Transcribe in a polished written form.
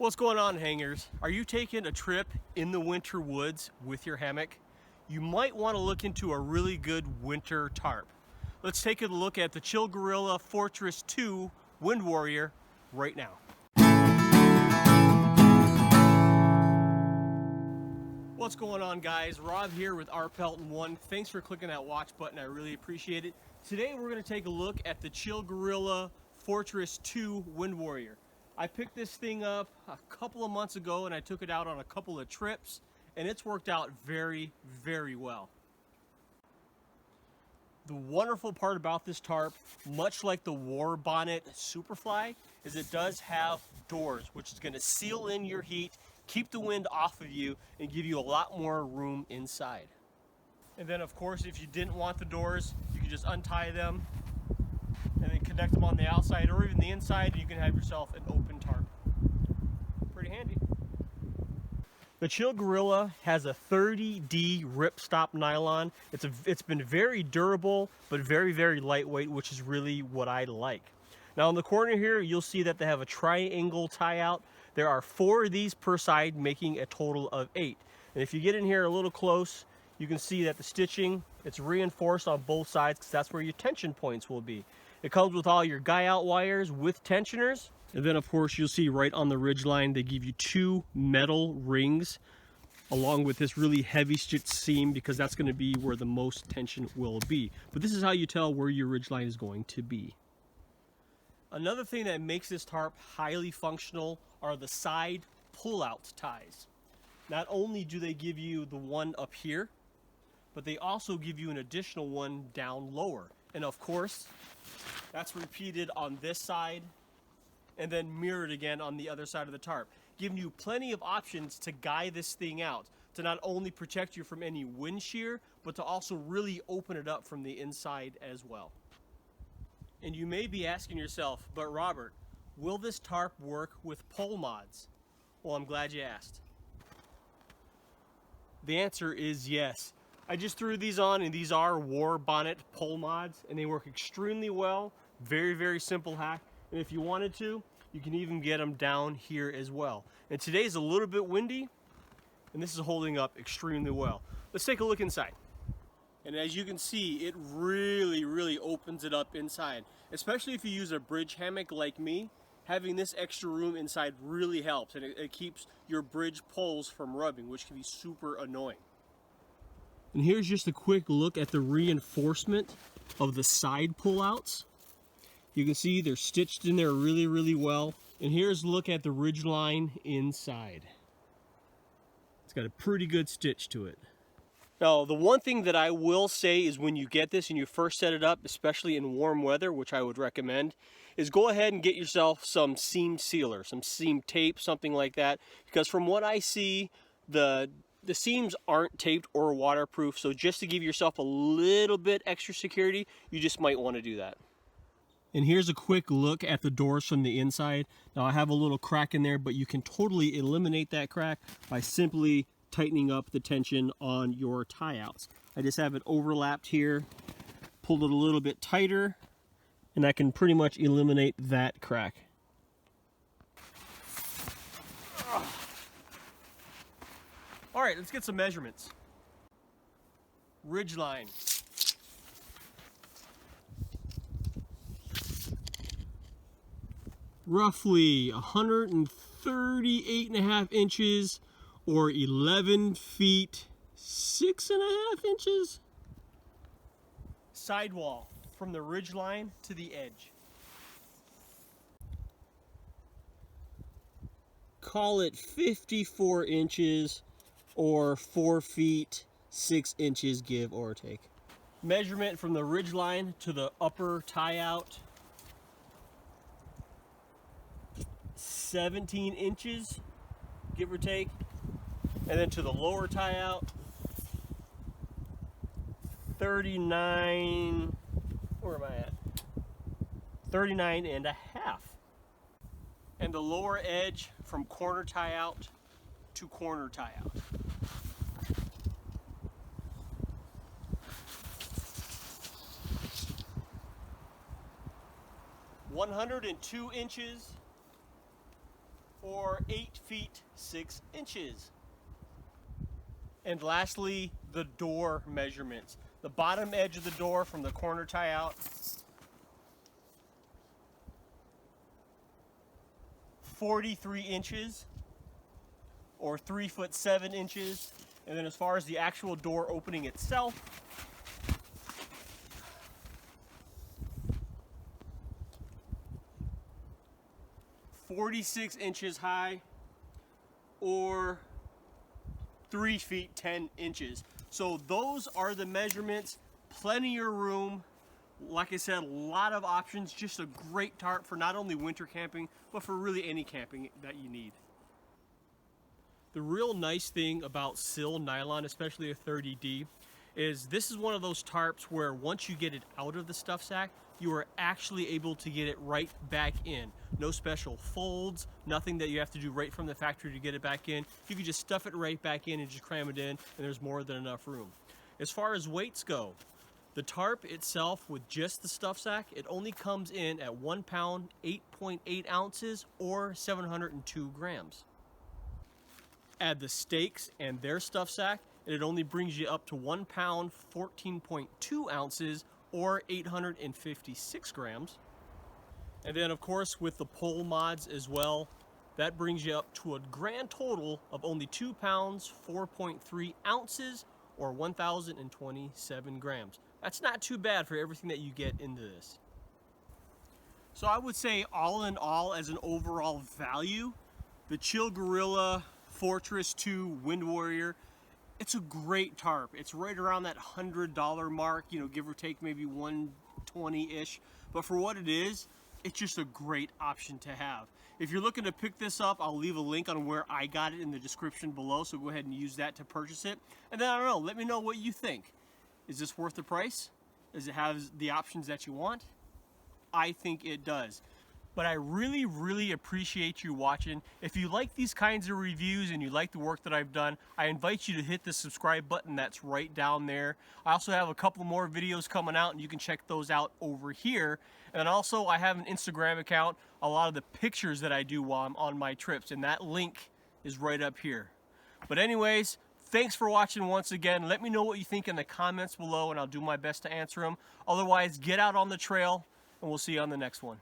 What's going on, hangers? Are you taking a trip in the winter woods with your hammock? You might want to look into a really good winter tarp. Let's take a look at the Chill Gorilla Fortress 2 Wind Warrior right now. What's going on, guys? Rob here with Our Pelton 1. Thanks for clicking that watch button. I really appreciate it. Today we're going to take a look at the Chill Gorilla Fortress 2 Wind Warrior. I picked this thing up a couple of months ago and I took it out on a couple of trips, and it's worked out very, very well. The wonderful part about this tarp, much like the Warbonnet Superfly, is it does have doors, which is going to seal in your heat, keep the wind off of you, and give you a lot more room inside. And then, of course, if you didn't want the doors, you can just untie them and then connect them on the outside or even the inside, and you can have yourself an open tarp. Pretty handy. The Chill Gorilla has a 30D ripstop nylon. It's been very durable, but very, very lightweight, which is really what I like. Now in the corner here, you'll see that they have a triangle tie out. There are 4 of these per side, making a total of 8. And if you get in here a little close, you can see that the stitching, it's reinforced on both sides because that's where your tension points will be. It comes with all your guy out wires with tensioners. And then of course you'll see right on the ridge line, they give you 2 metal rings along with this really heavy stitch seam, because that's going to be where the most tension will be. But this is how you tell where your ridge line is going to be. Another thing that makes this tarp highly functional are the side pull-out ties. Not only do they give you the one up here, but they also give you an additional one down lower. And of course, that's repeated on this side and then mirrored again on the other side of the tarp, giving you plenty of options to guy this thing out, to not only protect you from any wind shear, but to also really open it up from the inside as well. And you may be asking yourself, but Robert, will this tarp work with pole mods? Well, I'm glad you asked. The answer is yes. I just threw these on, and these are Warbonnet pole mods, and they work extremely well. Very, very simple hack. And if you wanted to, you can even get them down here as well. And today's a little bit windy, and this is holding up extremely well. Let's take a look inside. And as you can see, it really, really opens it up inside. Especially if you use a bridge hammock like me, having this extra room inside really helps, and it keeps your bridge poles from rubbing, which can be super annoying. And here's just a quick look at the reinforcement of the side pullouts. You can see they're stitched in there really, really well. And here's a look at the ridge line inside. It's got a pretty good stitch to it. Now, the one thing that I will say is when you get this and you first set it up, especially in warm weather, which I would recommend, is go ahead and get yourself some seam sealer, some seam tape, something like that. Because from what I see, the seams aren't taped or waterproof, so just to give yourself a little bit extra security, you just might want to do that. And here's a quick look at the doors from the inside. Now I have a little crack in there, but you can totally eliminate that crack by simply tightening up the tension on your tie outs. I just have it overlapped here, pulled it a little bit tighter, and I can pretty much eliminate that crack. All right, let's get some measurements. Ridge line. Roughly 138.5 inches or 11 feet 6.5 inches. Sidewall from the ridge line to the edge. Call it 54 inches or 4 feet 6 inches, give or take. Measurement from the ridge line to the upper tie out, 17 inches, give or take. And then to the lower tie out, 39, where am I at? 39 and a half. And the lower edge from corner tie out to corner tie out. 102 inches or 8 feet 6 inches. And lastly, the door measurements. The bottom edge of the door from the corner tie out, 43 inches or 3 foot 7 inches. And then as far as the actual door opening itself, 46 inches high or 3 feet 10 inches. So those are the measurements. Plenty of room. Like I said, a lot of options. Just a great tarp for not only winter camping, but for really any camping that you need. The real nice thing about sill nylon, especially a 30D, is this is one of those tarps where once you get it out of the stuff sack, you are actually able to get it right back in. No special folds, nothing that you have to do right from the factory to get it back in. You can just stuff it right back in and just cram it in, and there's more than enough room. As far as weights go, the tarp itself with just the stuff sack, it only comes in at 1 pound, 8.8 ounces or 702 grams. Add the stakes and their stuff sack, and it only brings you up to 1 pound, 14.2 ounces or 856 grams. And then of course with the pole mods as well, that brings you up to a grand total of only 2 pounds, 4.3 ounces or 1,027 grams. That's not too bad for everything that you get into this. So I would say all in all, as an overall value, the Chill Gorilla Fortress 2 Wind Warrior, it's a great tarp. It's right around that $100 mark, you know, give or take maybe 120-ish. But for what it is, it's just a great option to have. If you're looking to pick this up, I'll leave a link on where I got it in the description below, so go ahead and use that to purchase it. And then I don't know, let me know what you think. Is this worth the price? Does it have the options that you want? I think it does. But I really appreciate you watching. If you like these kinds of reviews and you like the work that I've done, I invite you to hit the subscribe button that's right down there. I also have a couple more videos coming out, and you can check those out over here. And also I have an Instagram account, a lot of the pictures that I do while I'm on my trips, and that link is right up here. But anyways, thanks for watching once again. Let me know what you think in the comments below, and I'll do my best to answer them. Otherwise, get out on the trail, and we'll see you on the next one.